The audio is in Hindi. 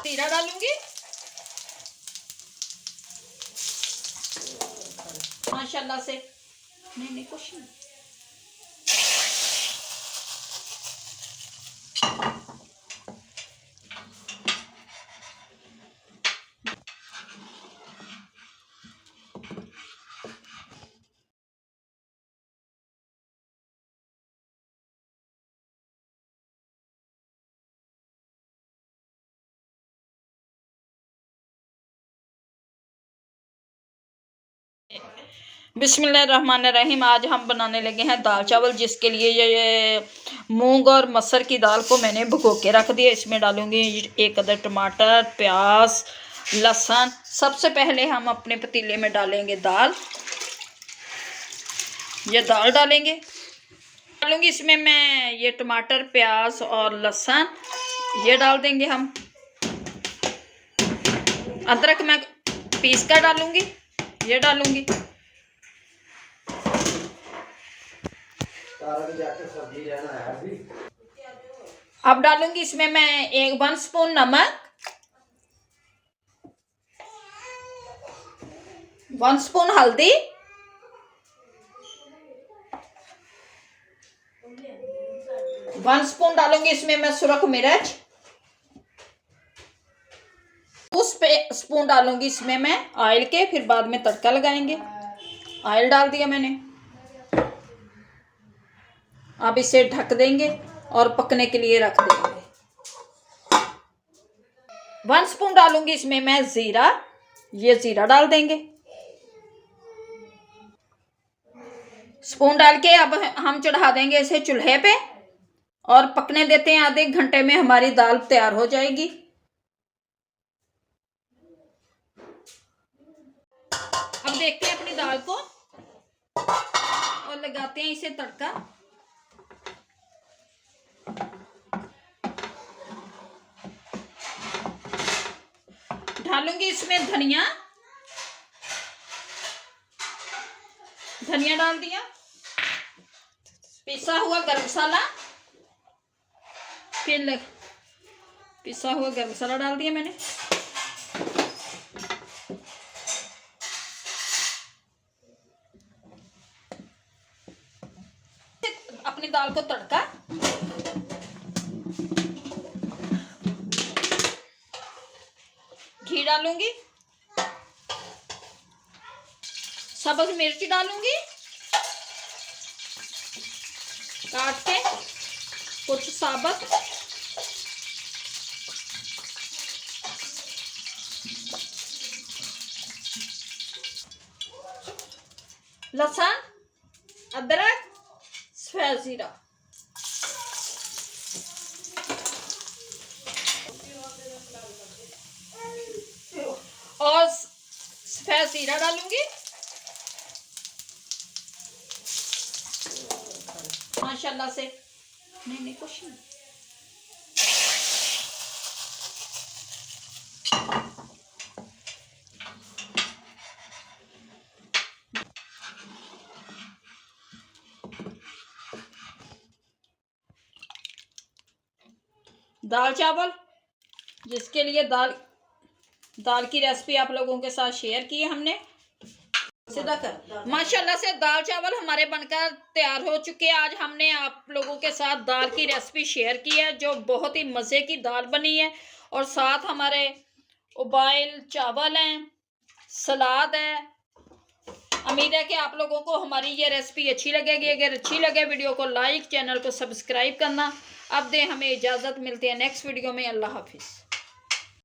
जीरा डालूंगी, माशाल्लाह से। नहीं कुछ नहीं। बिस्मिल्लाहिर्रहमानिर्रहीम। आज हम बनाने लगे हैं दाल चावल, जिसके लिए ये मूंग और मसर की दाल को मैंने भिगो के रख दिया। इसमें डालूंगी 1 अदद टमाटर, प्याज, लहसुन। सबसे पहले हम अपने पतीले में डालेंगे दाल। ये दाल डालेंगे, इसमें मैं ये टमाटर, प्याज और लहसुन ये डाल देंगे हम। अदरक मैं पीस कर डालूंगी, ये डालूंगी। अब डालूंगी इसमें मैं 1 स्पून नमक, 1 स्पून हल्दी, 1 स्पून डालूंगी इसमें मैं सुरख मिर्च, 2 स्पून डालूंगी इसमें मैं ऑयल के। फिर बाद में तड़का लगाएंगे। ऑयल डाल दिया मैंने। अब इसे ढक देंगे और पकने के लिए रख देंगे। 1 स्पून डालूंगी इसमें मैं जीरा, ये जीरा डाल देंगे। स्पून डाल के अब हम चढ़ा देंगे इसे चूल्हे पे और पकने देते हैं। आधे घंटे में हमारी दाल तैयार हो जाएगी। अब देखते हैं अपनी दाल को और लगाते हैं इसे तड़का। डालूंगी इसमें धनिया डाल दिया, पिसा हुआ गरम मसाला, फिर पिसा हुआ गरम मसाला डाल दिया मैंने। अपनी दाल को तड़का, घी डालूंगी, सब्ज मिर्च डालूंगी काट के, कुछ साबुत, लहसुन, अदरक, सफ़ेद जीरा, और सफ़ेद जीरा डालूंगी, माशाल्लाह से। नहीं कुछ नहीं। दाल चावल, जिसके लिए दाल की रेसिपी आप लोगों के साथ शेयर की है हमने। सीधा कर। माशाल्लाह से दाल चावल हमारे बनकर तैयार हो चुके हैं। आज हमने आप लोगों के साथ दाल की रेसिपी शेयर की है, जो बहुत ही मज़े की दाल बनी है। और साथ हमारे उबाइल चावल हैं, सलाद है। उम्मीद है कि आप लोगों को हमारी ये रेसिपी अच्छी लगेगी। अगर अच्छी लगे वीडियो को लाइक, चैनल को सब्सक्राइब करना। अब दे हमें इजाज़त, मिलते हैं नेक्स्ट वीडियो में। अल्लाह हाफिज़।